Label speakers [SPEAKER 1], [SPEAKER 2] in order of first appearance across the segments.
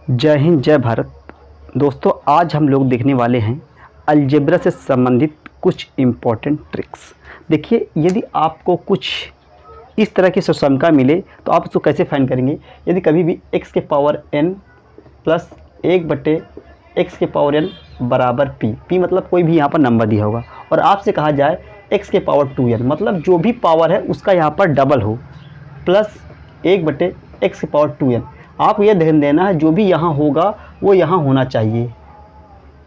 [SPEAKER 1] जय हिंद जय भारत। दोस्तों, आज हम लोग देखने वाले हैं अलजेब्रा से संबंधित कुछ इम्पोर्टेंट ट्रिक्स। देखिए, यदि आपको कुछ इस तरह की सुसंख्या मिले तो आप उसको कैसे फाइंड करेंगे। यदि कभी भी x के पावर n प्लस 1/x के पावर n बराबर p मतलब कोई भी यहाँ पर नंबर दिया होगा और आपसे कहा जाए x के पावर 2n मतलब जो भी पावर है उसका यहाँ पर डबल हो, प्लस 1/x के पावर 2n। आपको यह ध्यान देना है जो भी यहाँ होगा वो यहाँ होना चाहिए,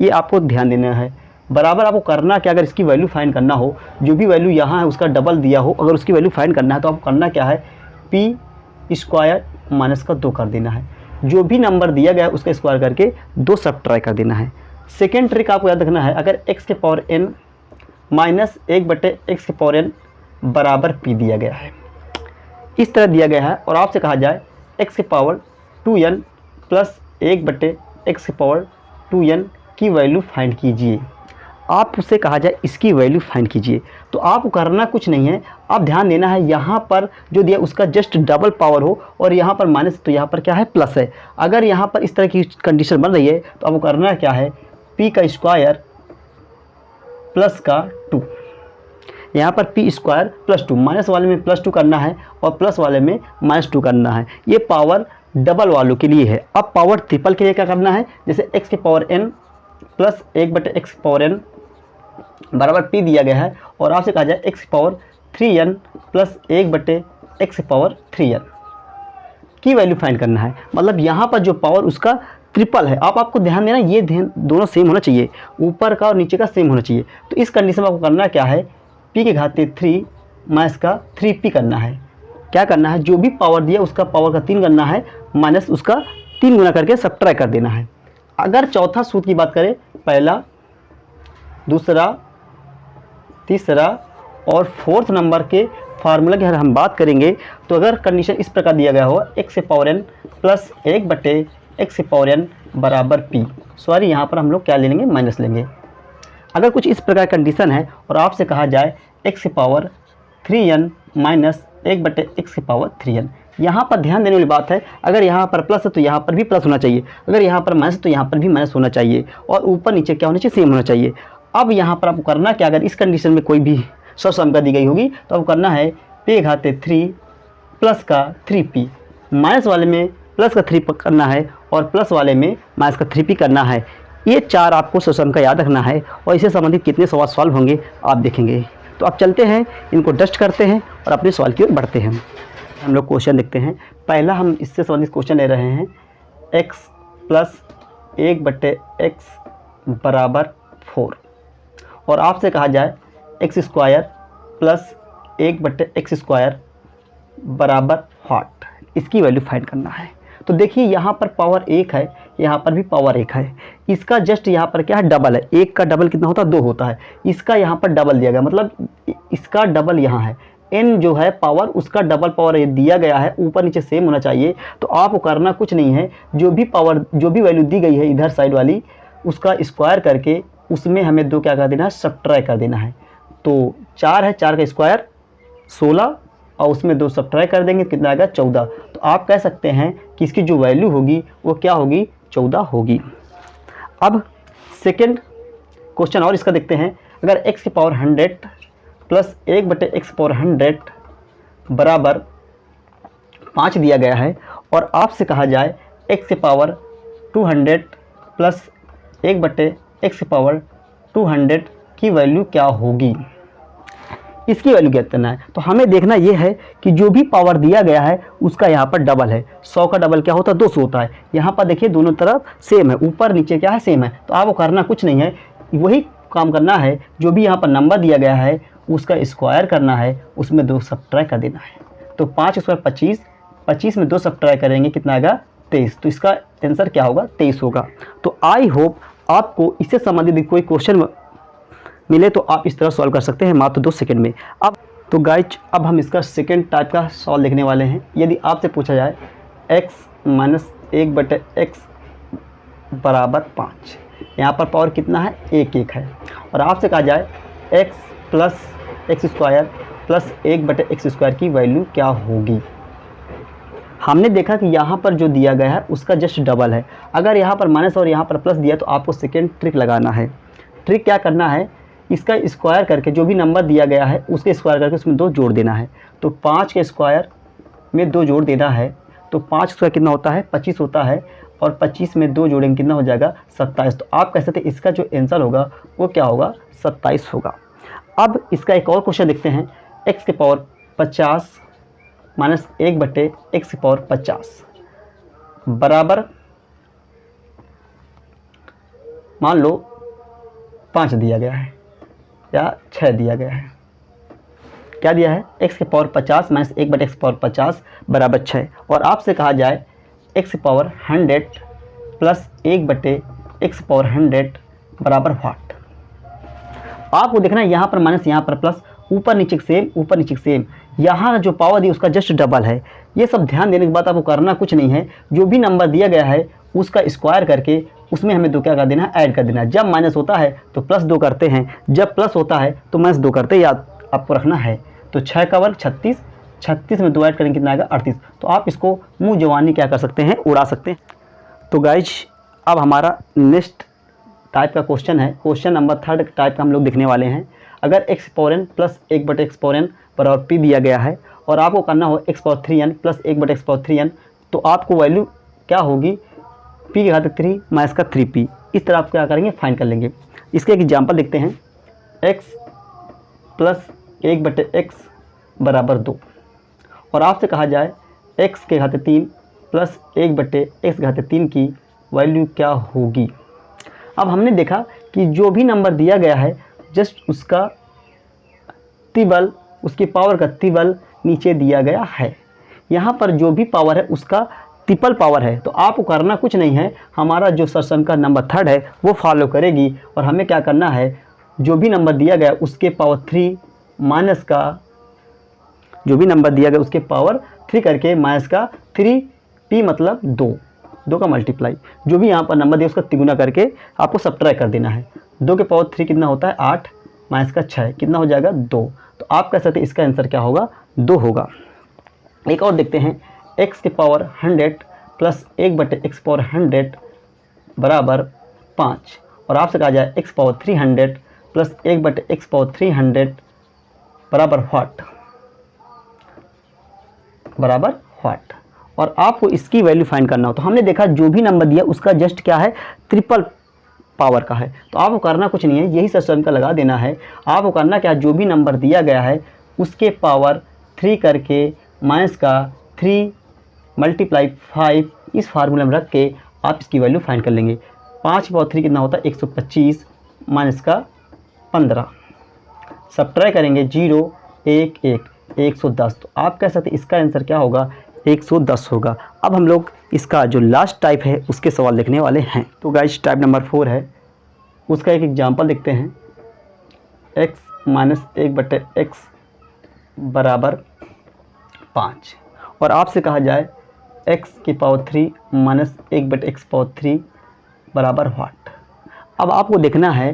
[SPEAKER 1] ये आपको ध्यान देना है। बराबर आपको करना क्या, अगर इसकी वैल्यू फाइंड करना हो, जो भी वैल्यू यहाँ है उसका डबल दिया हो, अगर उसकी वैल्यू फाइंड करना है तो आपको करना क्या है, p स्क्वायर माइनस का 2 कर देना है। जो भी नंबर दिया गया है उसका स्क्वायर करके 2 सब्ट्रैक्ट कर देना है। सेकेंड ट्रिक आपको याद रखना है, अगर x के पावर n माइनस 1/x के पावर n बराबर p दिया गया है, इस तरह दिया गया है और आपसे कहा जाए x के पावर 2n प्लस 1/x के पावर 2n की वैल्यू फाइंड कीजिए। आप उससे कहा जाए इसकी वैल्यू फाइंड कीजिए, तो आपको करना कुछ नहीं है, आप ध्यान देना है यहाँ पर जो दिया उसका जस्ट डबल पावर हो और यहाँ पर माइनस, तो यहाँ पर क्या है प्लस है। अगर यहाँ पर इस तरह की कंडीशन बन रही है तो आपको करना क्या है, p का स्क्वायर प्लस का 2, यहाँ पर p स्क्वायर प्लस 2, माइनस वाले में प्लस 2 करना है और प्लस वाले में माइनस 2 करना है। ये पावर डबल वालों के लिए है। अब पावर ट्रिपल के लिए क्या करना है, जैसे x के पावर n प्लस 1/x के पावर n बराबर p दिया गया है और आपसे कहा जाए x के पावर 3n प्लस 1/x के पावर 3n की वैल्यू फाइंड करना है। मतलब यहाँ पर जो पावर उसका ट्रिपल है। आपको ध्यान देना, ये दोनों सेम होना चाहिए, ऊपर का और नीचे का सेम होना चाहिए। तो इस कंडीशन में आपको करना क्या है, p के घाते 3 माइनस का 3p करना है। क्या करना है, जो भी पावर दिया उसका पावर का 3 करना है, माइनस उसका 3 गुना करके सब्ट्रैक्ट कर देना है। अगर चौथा सूत्र की बात करें, पहला, दूसरा, तीसरा और फोर्थ नंबर के फार्मूला की अगर हम बात करेंगे तो अगर कंडीशन इस प्रकार दिया गया हो, x के पावर n प्लस 1/x के पावर n बराबर p, सॉरी यहाँ पर हम लोग क्या ले लेंगे, माइनस लेंगे। अगर कुछ इस प्रकार कंडीशन है और आपसे कहा जाए x के पावर 3n माइनस 1/x के पावर 3n, यहाँ पर ध्यान देने वाली बात है, अगर यहाँ पर प्लस है तो यहाँ पर भी प्लस होना चाहिए, अगर यहाँ पर माइनस है तो यहाँ पर भी माइनस होना चाहिए और ऊपर नीचे क्या होना चाहिए, सेम होना चाहिए। अब यहाँ पर आपको करना क्या, अगर इस कंडीशन में कोई भी सम दी गई होगी तो आपको करना है p घाते 3 प्लस का 3p, माइनस वाले में प्लस का 3 करना है और प्लस वाले में माइनस का 3p करना है। ये 4 आपको सम का याद रखना है और इससे संबंधित कितने सवाल सॉल्व होंगे आप देखेंगे। तो आप चलते हैं, इनको डस्ट करते हैं और अपने सवाल की ओर बढ़ते हैं। हम लोग क्वेश्चन देखते हैं। पहला हम इससे संबंधित क्वेश्चन ले रहे हैं, x प्लस 1/x बराबर 4 और आपसे कहा जाए x square plus 1/x square बराबर 8, इसकी वैल्यू फाइंड करना है। तो देखिए यहाँ पर पावर 1 है, यहाँ पर भी पावर 1 है, इसका जस्ट यहाँ पर क्या है, डबल है। 1 का डबल कितना होता है, 2 होता है। इसका यहाँ पर डबल दिया गया, मतलब इसका डबल यहाँ है। n जो है पावर, उसका डबल पावर दिया गया है, ऊपर नीचे सेम होना चाहिए। तो आपको करना कुछ नहीं है, जो भी पावर, जो भी वैल्यू दी गई है इधर साइड वाली, उसका स्क्वायर करके उसमें हमें 2 क्या कर देना है, सब्ट्रैक्ट कर देना है। तो 4 है, 4 का स्क्वायर 16 और उसमें 2 सब्ट्रैक्ट कर देंगे, कितना आएगा 14। तो आप कह सकते हैं कि इसकी जो वैल्यू होगी वो क्या होगी, 14 होगी। अब सेकंड क्वेश्चन और इसका देखते हैं। अगर x के पावर 100 प्लस 1/x के पावर 100 बराबर 5 दिया गया है और आपसे कहा जाए x के पावर 200 प्लस 1/x के पावर 200 की वैल्यू क्या होगी, इसकी वैल्यू क्या करना है। तो हमें देखना यह है कि जो भी पावर दिया गया है उसका यहाँ पर डबल है। 100 का डबल क्या होता है, 200 होता है। यहाँ पर देखिए दोनों तरफ सेम है, ऊपर नीचे क्या है, सेम है। तो आपको करना कुछ नहीं है, वही काम करना है, जो भी यहाँ पर नंबर दिया गया है उसका स्क्वायर करना है, उसमें 2 सब्ट्रैक्ट कर देना है। तो 5 स्क्वायर 25, 25 में 2 सब्ट्रैक्ट करेंगे, कितना आएगा 23। तो इसका आंसर क्या होगा, 23 होगा। तो आई होप आपको इससे संबंधित कोई क्वेश्चन मिले तो आप इस तरह सॉल्व कर सकते हैं मात्र 2 सेकंड में। अब तो गाइज, अब हम इसका सेकंड टाइप का सॉल्व देखने वाले हैं। यदि आपसे पूछा जाए x माइनस 1/x बराबर 5, यहाँ पर पावर कितना है, 1 है और आपसे कहा जाए x plus x square plus 1/x square की वैल्यू क्या होगी। हमने देखा कि यहाँ पर जो दिया गया है उसका जस्ट डबल है। अगर यहाँ पर माइनस और यहाँ पर प्लस दिया तो आपको सेकेंड ट्रिक लगाना है। ट्रिक क्या करना है, इसका स्क्वायर करके जो भी नंबर दिया गया है उसके स्क्वायर करके उसमें 2 जोड़ देना है। तो 5 के स्क्वायर में 2 जोड़ देना है, तो 5 स्क्वायर कितना होता है 25 होता है, और 25 में 2 जोड़ेंगे कितना हो जाएगा 27। तो आप कह सकते हैं इसका जो आंसर होगा वो क्या होगा 27 होगा। अब इसका एक और क्वेश्चन देखते हैं, x के पावर 50 माइनस 1/x के पावर 50 बराबर मान लो 5 दिया गया है या 6 दिया गया है। क्या दिया है, x के पावर 50 माइनस 1/x के पावर 50 बराबर 6, और आपसे कहा जाए x के पावर 100 प्लस 1/x के पावर 100 बराबर व्हाट। आपको देखना है यहाँ पर माइनस यहाँ पर प्लस, ऊपर नीचे सेम ऊपर नीचे सेम, यहाँ जो पावर दी उसका जस्ट डबल है। ये सब ध्यान देने के बाद आपको करना कुछ नहीं है, जो भी नंबर दिया गया है उसका स्क्वायर करके उसमें हमें 2 क्या कर देना है, ऐड कर देना है। जब माइनस होता है तो प्लस 2 करते हैं, जब प्लस होता है तो माइनस 2 करते हैं, याद आपको रखना है। तो 6 का वर्ग 36, 36 में 2 ऐड करेंगे कितना आएगा 38। तो आप इसको मुँह जवानी क्या कर सकते हैं, उड़ा सकते हैं। तो गाइज अब हमारा नेक्स्ट टाइप का क्वेश्चन है, क्वेश्चन नंबर 3 टाइप का हम लोग देखने वाले हैं। अगर x power n plus 1/x power n बराबर p दिया गया है और आपको करना हो x power 3n plus 1/x power 3n, तो आपको वैल्यू क्या होगी p की घात 3 माइनस का 3p। इस तरह आप क्या करेंगे, फाइंड कर लेंगे। इसके एक एग्जाम्पल देखते हैं, x प्लस 1/x बराबर 2, और आपसे कहा जाए x के घात 3 प्लस 1/x घात 3 की वैल्यू क्या होगी। अब हमने देखा कि जो भी नंबर दिया गया है जस्ट उसका तिबल, उसकी पावर का तिबल नीचे दिया गया है। यहाँ पर जो भी पावर है उसका ट्रिपल पावर है। तो आपको करना कुछ नहीं है, हमारा जो सेशन का नंबर 3 है वो फॉलो करेगी, और हमें क्या करना है, जो भी नंबर दिया गया उसके पावर 3 माइनस का, जो भी नंबर दिया गया उसके पावर 3 करके माइनस का 3p मतलब 2 का मल्टीप्लाई, जो भी यहाँ पर नंबर दिया उसका तिगुना करके आपको सब्ट्रैक्ट कर देना है। 2 के पावर 3 कितना होता है 8 माइनस का 6 कितना हो जाएगा 2। तो आप कह सकते हैं इसका आंसर क्या होगा 2 होगा। एक और देखते हैं, x के पावर 100 प्लस 1/x पावर 100 बराबर 5, और आपसे कहा जाए x power 300 plus 1/x power 300 बराबर व्हाट। और आपको इसकी वैल्यू फाइंड करना हो तो हमने देखा जो भी नंबर दिया उसका जस्ट क्या है, ट्रिपल पावर का है। तो आपको करना कुछ नहीं है, यही सिस्टम का लगा देना है। आपको करना क्या, जो भी नंबर दिया गया है उसके पावर 3 करके माइनस का 3 मल्टीप्लाई 5 इस फार्मूला में रख के आप इसकी वैल्यू फाइंड कर लेंगे। 5 पावर 3 कितना होता है 125 माइनस का 15, सब्ट्रैक्ट करेंगे 0 1 1 110। तो आप कह सकते हैं इसका आंसर क्या होगा 110 होगा। अब हम लोग इसका जो लास्ट टाइप है उसके सवाल देखने वाले हैं। तो गाइस टाइप नंबर 4 है, उसका एक एग्जांपल देखते हैं, x माइनस 1/x बराबर 5, और आपसे कहा जाए x की पावर 3 माइनस 1/x पावर 3 बराबर व्हाट। अब आपको देखना है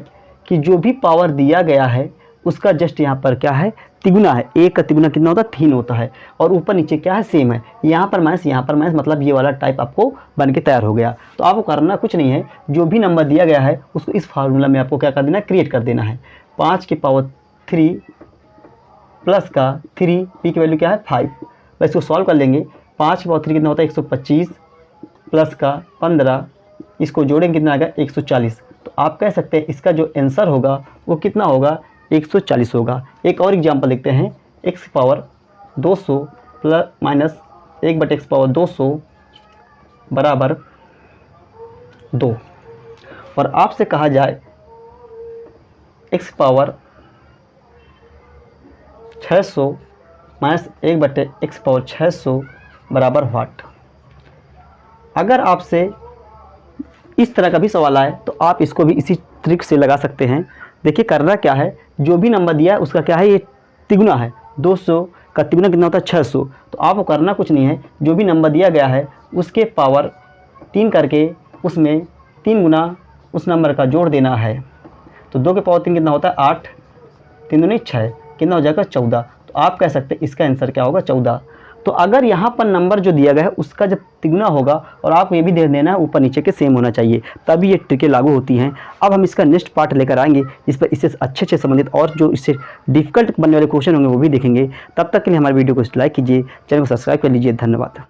[SPEAKER 1] कि जो भी पावर दिया गया है उसका जस्ट यहाँ पर क्या है, तिगुना है। 1 का तिगुना कितना होता है 3 होता है, और ऊपर नीचे क्या है सेम है, यहाँ पर माइनस, मतलब ये वाला टाइप आपको बन के तैयार हो गया। तो आपको करना कुछ नहीं है, जो भी नंबर दिया गया है उसको इस फार्मूला में आपको क्या कर देना है, क्रिएट कर देना है। 5 की पावर 3 प्लस का 3 p की वैल्यू क्या है 5, बस इसको सॉल्व कर लेंगे। 5 की पावर 3 कितना होता है 125 प्लस का 15, इसको जोड़ेंगे कितना आएगा 140। तो आप कह सकते हैं इसका जो आंसर होगा वो कितना होगा 140 होगा। एक और एग्जांपल देखते हैं, x power 200 plus minus 1/x power 200 बराबर 2, और आपसे कहा जाए x power 600 minus 1/x power 600 बराबर व्हाट। अगर आपसे इस तरह का भी सवाल आए तो आप इसको भी इसी ट्रिक से लगा सकते हैं। देखिए करना क्या है, जो भी नंबर दिया है उसका क्या है, ये तिगुना है। 200 का तिगुना कितना होता है 600। तो आपको करना कुछ नहीं है, जो भी नंबर दिया गया है उसके पावर 3 करके उसमें 3 गुना उस नंबर का जोड़ देना है। तो 2 के पावर 3 कितना होता है 8, 3 दूनी 6 कितना हो जाएगा 14। तो आप कह सकते हैं इसका आंसर क्या होगा 14। तो अगर यहाँ पर नंबर जो दिया गया है उसका जब तिगुना होगा और आपको ये भी दे देना है ऊपर नीचे के सेम होना चाहिए, तभी ये ट्रिकें लागू होती हैं। अब हम इसका नेक्स्ट पार्ट लेकर आएंगे जिस पर इससे अच्छे संबंधित और जो इससे डिफिकल्ट बनने वाले क्वेश्चन होंगे वो भी देखेंगे। तब तक के लिए हमारे वीडियो को लाइक कीजिए, चैनल को सब्सक्राइब कर लीजिए। धन्यवाद।